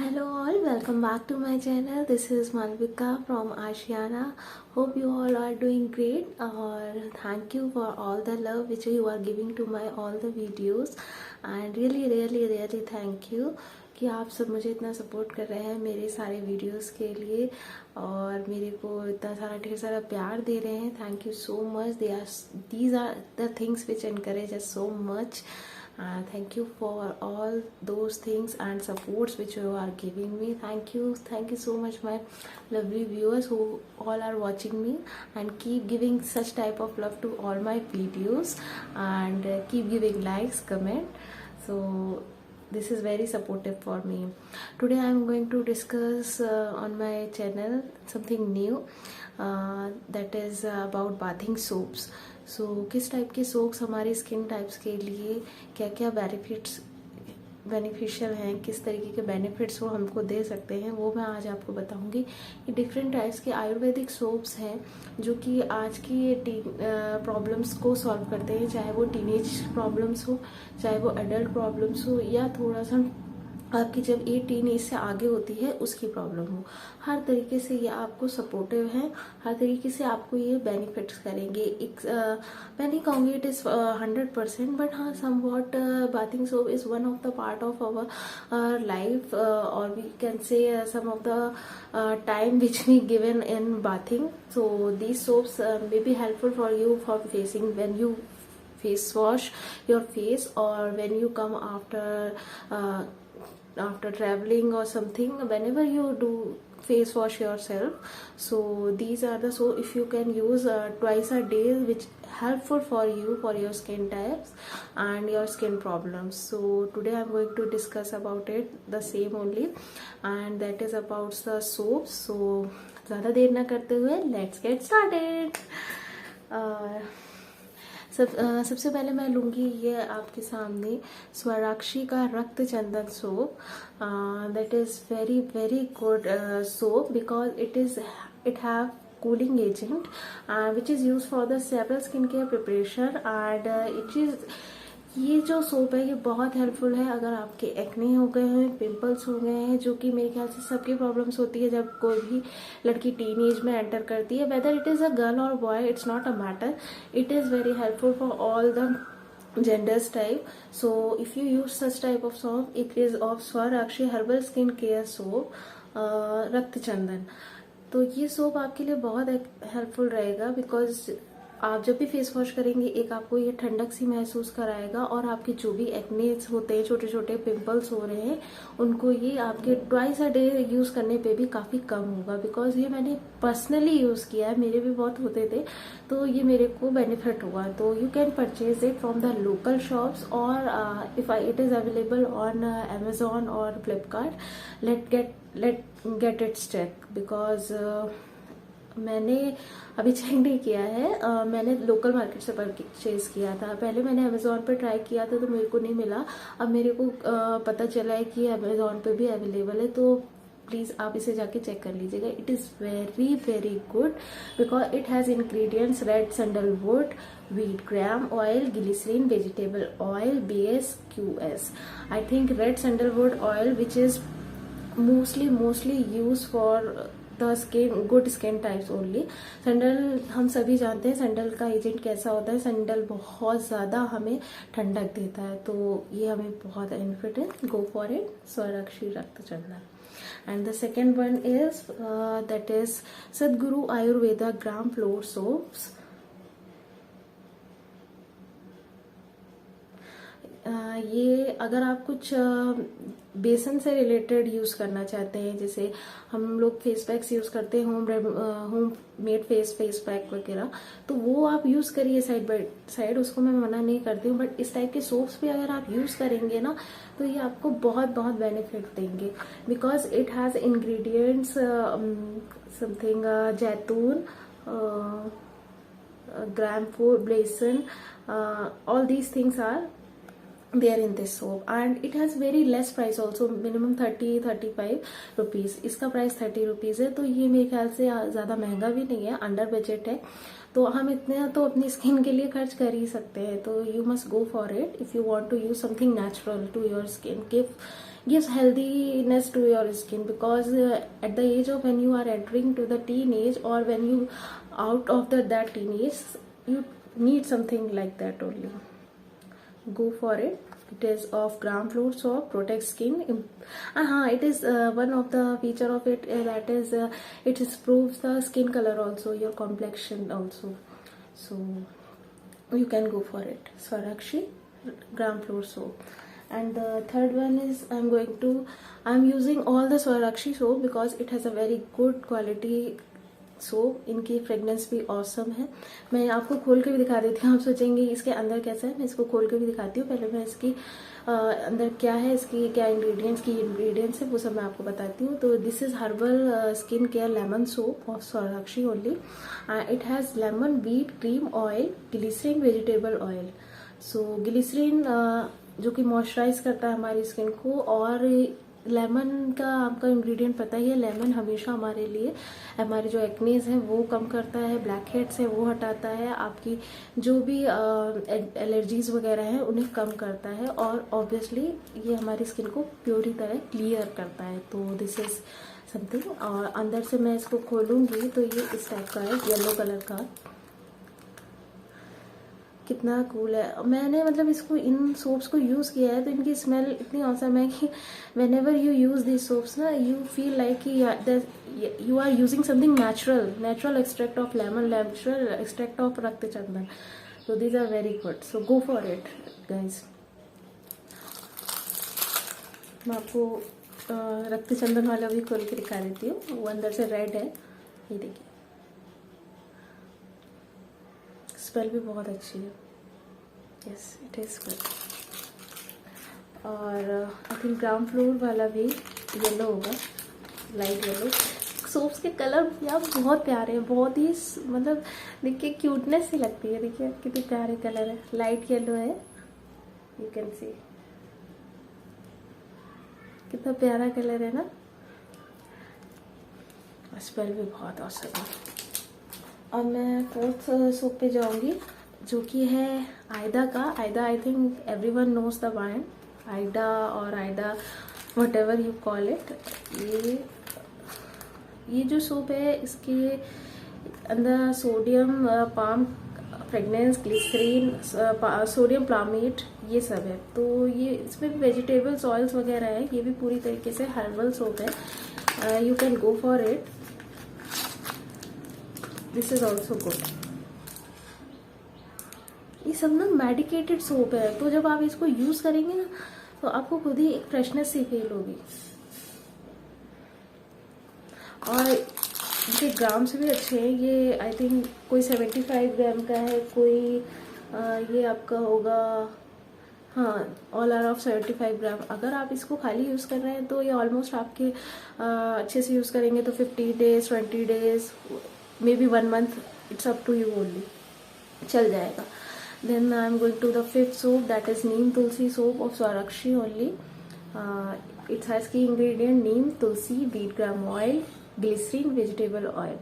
Hello all, welcome back to my channel. This is Malvika from Ashiana. Hope you all are doing great. और thank you for all the love which you are giving to my all the videos and really thank you कि आप सब मुझे इतना support कर रहे हैं मेरे सारे वीडियोस के लिए और मेरे को इतना सारा ढेर सारा प्यार दे रहे हैं. Thank you so much. These are the things which encourage us so much. Thank you for all those things and supports which you are giving me. Thank you so much my lovely viewers who all are watching me and keep giving such type of love to all my videos and keep giving likes, comment. So this is very supportive for me. Today I am going to discuss on my channel something new that is about bathing soaps. सो किस type के soaps हमारी skin types के लिए क्या क्या beneficial हैं, किस तरीके के बेनिफिट्स वो हमको दे सकते हैं, वो मैं आज आपको बताऊंगी. कि डिफरेंट टाइप्स के आयुर्वेदिक सोप्स हैं जो कि आज की प्रॉब्लम्स को सॉल्व करते हैं, चाहे वो टीनेज प्रॉब्लम्स हो, चाहे वो एडल्ट प्रॉब्लम्स हो या थोड़ा सा आपकी जब 18 एज से आगे होती है उसकी प्रॉब्लम हो. हर तरीके से ये आपको सपोर्टिव है, हर तरीके से आपको ये बेनिफिट्स करेंगे. मैं नहीं कहूँगी इट इज़ 100%, बट हाँ somewhat bathing soap is one of the part of our life और we can say some of the time which we given in bathing. So these soaps may be helpful for you for facing when you face wash your face or when you come after traveling or something, whenever you do face wash yourself. So these are the, so if you can use twice a day, which helpful for you for your skin types and your skin problems. So today I'm going to discuss about it, the same only, and that is about the soaps. So ज़्यादा देर ना करते हुए let's get started. सबसे पहले मैं लूँगी ये आपके सामने स्वराक्षी का Rakt Chandan soap. That is very good soap because it have cooling agent which is used for the several skincare preparation and ये जो सोप है ये बहुत हेल्पफुल है अगर आपके एक्ने हो गए हैं, पिंपल्स हो गए हैं, जो कि मेरे ख्याल से सबकी प्रॉब्लम्स होती है जब कोई भी लड़की टीन एज में एंटर करती है. Whether it is a girl और boy, it's not a matter. It is very helpful for all the genders type. So if you use such type of soap, it is of Swarakshi herbal skin care soap रक्त चंदन. तो ये soap आपके लिए बहुत helpful रहेगा because आप जब भी फेस वॉश करेंगे एक आपको ये ठंडक सी महसूस कराएगा और आपके जो भी एक्नेस होते हैं, छोटे छोटे पिंपल्स हो रहे हैं, उनको ये आपके ट्वाइस अ डे यूज़ करने पे भी काफ़ी कम होगा. बिकॉज ये मैंने पर्सनली यूज़ किया है, मेरे भी बहुत होते थे तो ये मेरे को बेनिफिट हुआ. तो you can purchase it from the local shops और if it is available on Amazon और Flipkart. Let get its check because मैंने अभी चेक नहीं किया है. मैंने लोकल मार्केट से परचेज किया था. पहले मैंने अमेजोन पर ट्राई किया था तो मेरे को नहीं मिला. अब मेरे को पता चला है कि अमेजोन पे भी अवेलेबल है, तो प्लीज़ आप इसे जाके चेक कर लीजिएगा. It is very good because it has ingredients red sandalwood, wheat gram oil, glycerin, vegetable oil, BSQS. I think red sandalwood oil which is mostly used for the skin good skin types only. Sandal हम सभी जानते हैं sandal का agent कैसा होता है. Sandal बहुत ज़्यादा हमें ठंडक देता है, तो ये हमें बहुत बेनिफिट है. गो for it. Swarakshi Rakt Chandan. And the second one is that is Sadguru Ayurveda gram floor soaps. ये अगर आप कुछ बेसन से रिलेटेड यूज़ करना चाहते हैं, जैसे हम लोग फेस पैक्स यूज़ करते हैं, होम मेड फेस पैक वगैरह, तो वो आप यूज़ करिए साइड बाय साइड, उसको मैं मना नहीं करती हूँ. बट इस टाइप के सोप्स भी अगर आप यूज़ करेंगे ना तो ये आपको बहुत बेनिफिट देंगे because it has ingredients something जैतून, ग्रामफ्रूट, बेसन, all these things are there in this soap and it has very less price also, minimum 30-35 rupees. इसका प्राइस 30 रुपीज़ है, तो ये मेरे ख्याल से ज़्यादा महंगा भी नहीं है, अंडर बजट है. तो हम इतने तो अपनी स्किन के लिए खर्च कर ही सकते हैं, तो you must go for it if you want to use something natural to your skin, gives healthiness to your skin, because at the age of when you are entering to the teenage, or when you out of that teenage, you need something like that only. Go for it. It is of gram flour soap, protect skin. It is one of the feature of it, that is it improves the skin color also, your complexion also. So you can go for it. Swarakshi gram flour soap. And the third one is I'm using all the Swarakshi soap because it has a very good quality soap. इनकी fragrance भी awesome है. मैं आपको खोल के भी दिखा देती हूँ. आप सोचेंगे इसके अंदर कैसा है, मैं इसको खोल के भी दिखाती हूँ. पहले मैं इसकी अंदर क्या है, इसकी क्या इंग्रेडिएंट्स है, वो सब मैं आपको बताती हूँ. तो this is herbal skin care lemon soap of Swarakshi only. It has lemon, wheat, cream oil, glycerine, vegetable oil. So glycerine जो कि मॉइस्चराइज करता है हमारी स्किन को, और लेमन का आपका इंग्रेडिएंट पता ही है. लेमन हमेशा हमारे लिए हमारे जो एक्नेज हैं वो कम करता है, ब्लैक हेड्स है वो हटाता है, आपकी जो भी एलर्जीज वगैरह हैं उन्हें कम करता है, और ऑब्वियसली ये हमारी स्किन को प्योरी तरह क्लियर करता है. तो दिस इज समथिंग. और अंदर से मैं इसको खोलूंगी तो ये इस टाइप का है, येलो कलर का. कितना कूल है. मैंने मतलब इसको इन सोप्स को यूज़ किया है तो इनकी स्मेल इतनी औसम है कि whenever you use this soaps ना, यू फील लाइक कि you are using something natural extract of lemon, natural extract of Rakt Chandan. So these are very good. So go for it guys. मैं आपको रक्त चंदन वाला भी खोल के दिखा देती हूँ. वो अंदर से रेड है, ये देखिए. स्मेल भी बहुत अच्छी है. Yes, it is good. और आई थिंक ग्राउंड फ्लोर वाला भी येलो होगा, लाइट येलो. सोप्स के कलर यार बहुत प्यारे हैं, बहुत ही मतलब देखिए क्यूटनेस ही लगती है. देखिए कितने प्यारे कलर है. लाइट येलो है, यू कैन सी कितना प्यारा कलर है ना. स्मेल भी बहुत औसम है. अब मैं फोर्थ सोप पे जाऊंगी जो कि है आयदा का. आयदा, I think everyone knows the brand आयदा, और आयदा whatever you call it. ये जो सोप है इसके अंदर sodium palm fragrance, glycerine, sodium palmate ये सब है. तो ये इसमें वेजिटेबल्स ऑयल्स वगैरह है. ये भी पूरी तरीके से हर्बल सोप है. You can go for it. This is also good. ये सब ना मेडिकेटेड सोप है, तो जब आप इसको यूज करेंगे ना तो आपको खुद ही एक फ्रेशनेस सी फील होगी. और इनके ग्राम से भी अच्छे हैं. ये आई थिंक कोई 75 ग्राम का है, कोई ये आपका होगा, हाँ, ऑल आर ऑफ 75 ग्राम. अगर आप इसको खाली यूज़ कर रहे हैं तो ये ऑलमोस्ट आपके अच्छे से यूज़ करेंगे तो 50 days, 20 days, may be 1 month, it's up to you only, चल जाएगा. Then I am going to the fifth soap, that is neem tulsi soap of Swarakshi only. It's has key ingredient neem, tulsi, wheat gram oil, glycerine, vegetable oil.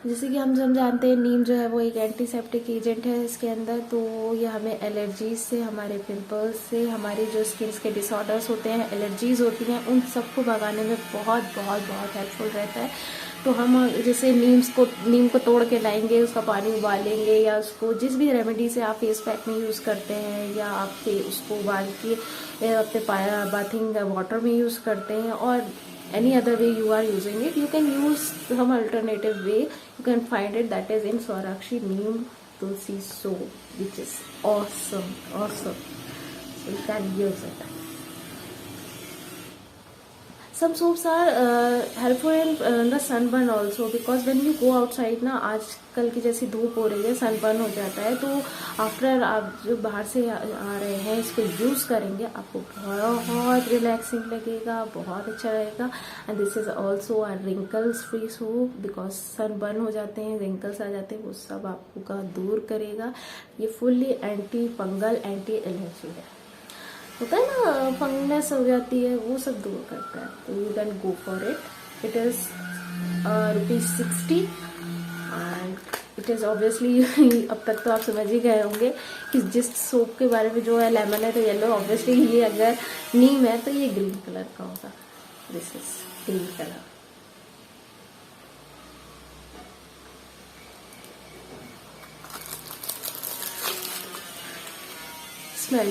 जैसे कि हम सब जानते हैं नीम जो है वो एक एंटीसेप्टिक एजेंट है इसके अंदर. तो ये हमें एलर्जीज से, हमारे पिंपल्स से, हमारे जो स्किन के डिसऑर्डर्स होते हैं, एलर्जीज होती हैं, उन सबको भगाने में बहुत बहुत बहुत हेल्पफुल रहता है. तो हम जैसे नीम को तोड़ के लाएंगे, उसका पानी उबालेंगे, या उसको जिस भी रेमेडी से आप फेस पैक में यूज़ करते हैं, या आप उसको उबाल के अपने बाथिंग वाटर में यूज़ करते हैं, और any other way you are using it, you can use some alternative way. You can find it, that is in Swarakshi Neem Tulsi soap, which is awesome. So you can use it. Some soaps are helpful in the sunburn also, because when you go outside ना, आजकल की जैसी धूप हो रही है, sunburn हो जाता है. तो आफ्टर आप जो बाहर से आ रहे हैं इसको यूज़ करेंगे, आपको बहुत रिलैक्सिंग लगेगा, बहुत अच्छा रहेगा. And this is also a wrinkles free soap, because sunburn हो जाते हैं, रिंकल्स आ जाते हैं, वो सब आपका दूर करेगा. ये fully anti fungal, anti allergy है. होता है ना, फंगनेस हो जाती है, वो सब दूर करता है. तो you can go for it. It is ₹60 and it is obviously अब तक तो आप समझ ही गए होंगे कि जिस सोप के बारे में जो है लेमन है तो येलो, ऑब्वियसली ये अगर नीम है तो ये ग्रीन कलर का होगा। This is green colour. Smell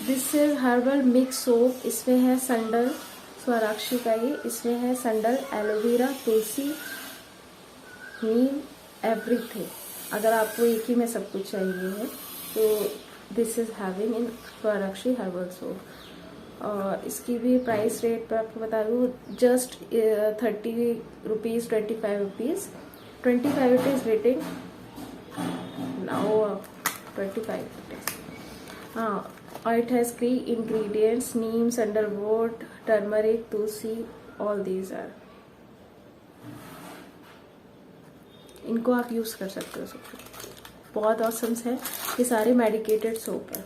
this is herbal mix soap. इसमें है संडल, स्वराक्षी का ये, इसमें है संडल, एलोवेरा, तुलसी, नीम, एवरीथिंग। अगर आपको एक ही में सब कुछ चाहिए है तो this is having in Swarakshi herbal soap. और इसकी भी प्राइस रेट पर आपको बता दूँ, just 30 rupees, 25 rupees, 25 it is rating now, 25 it is. It has 3 ingredients: neem, sandalwood, turmeric, tulsi. All these are. इनको आप यूज कर सकते हो सब। बहुत ऑसम है, ये सारे मेडिकेटेड सोप है।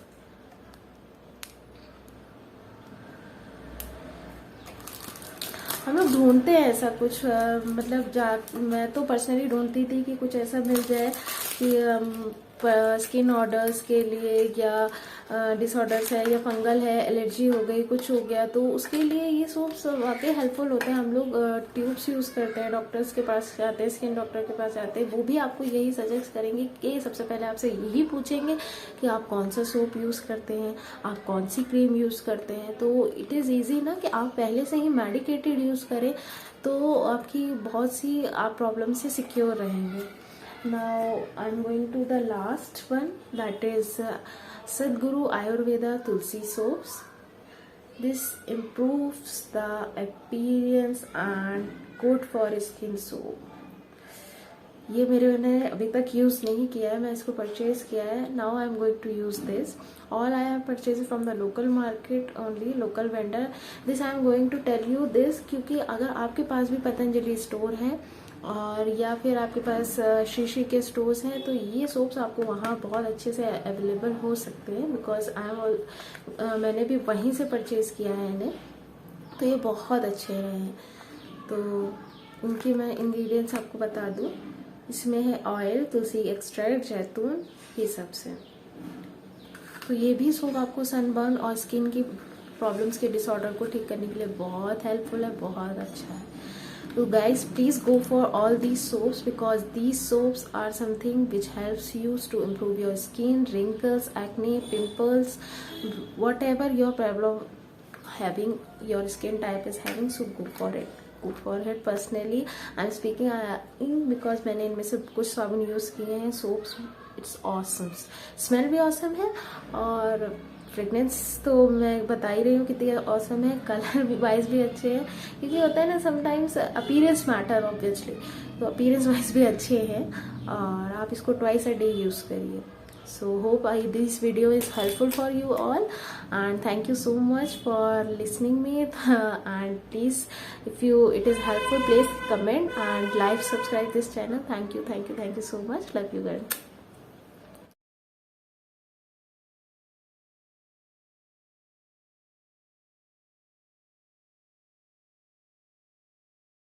हम लोग ढूंढते हैं ऐसा कुछ, मतलब मैं तो पर्सनली ढूंढती थी कि कुछ ऐसा मिल जाए कि स्किन ऑर्डर्स के लिए या डिसऑर्डर्स है या फंगल है, एलर्जी हो गई, कुछ हो गया, तो उसके लिए ये सोप्स वाकई हेल्पफुल होते हैं। हम लोग ट्यूब्स यूज़ करते हैं, डॉक्टर्स के पास जाते हैं, स्किन डॉक्टर के पास जाते हैं, वो भी आपको यही सजेस्ट करेंगे कि सबसे पहले आपसे यही पूछेंगे कि आप कौन सा सोप यूज़ करते हैं, आप कौन सी क्रीम यूज़ करते हैं। तो इट इज़ ईजी ना कि आप पहले से ही मेडिकेटेड यूज़ करें तो आपकी बहुत सी आप प्रॉब्लम से सिक्योर रहेंगे। Now I'm going to the last one, that is Sadhguru Ayurveda Tulsi soaps. This improves the appearance and good for skin soap. ये मैंने अभी तक यूज़ नहीं किया है, मैं इसको परचेज किया है। Now I am going to use this. All I have purchase from the local market only, local vendor. This I am going to tell you this क्योंकि अगर आपके पास भी पतंजलि स्टोर है और या फिर आपके पास श्री के स्टोर्स हैं तो ये सोप्स आपको वहाँ बहुत अच्छे से अवेलेबल हो सकते हैं, बिकॉज मैंने भी वहीं से परचेज़ किया है इन्हें, तो ये बहुत अच्छे रहे हैं। तो इनकी मैं इंग्रेडिएंट्स आपको बता दूँ। इसमें है ऑयल, तुलसी एक्सट्रैक्ट, जैतून, ये सब से। तो ये भी सोप आपको सनबर्न और स्किन की प्रॉब्लम्स के डिसऑर्डर को ठीक करने के लिए बहुत हेल्पफुल है, बहुत अच्छा है। So guys, please go for all these soaps because these soaps are something which helps you to improve your skin, wrinkles, acne, pimples, whatever your problem having, your skin type is having, so go for it. Go for it. Personally I'm speaking because मैंने इनमें से कुछ साबुन use किए हैं, soaps, it's awesome, smell भी awesome है और फ्रेगनेंस तो मैं बता ही रही हूँ कितनी ऑसम है, कलर भी वाइज भी अच्छे हैं, क्योंकि होता है ना समटाइम्स अपीयरेंस मैटर ऑब्वियसली, तो अपीयरेंस वाइज भी अच्छे हैं और आप इसको ट्वाइस अ डे यूज़ करिए। So hope this video is helpful for you all and thank you so much for listening me and please if you it is helpful please comment and like, subscribe this channel. Thank you so much, love you guys.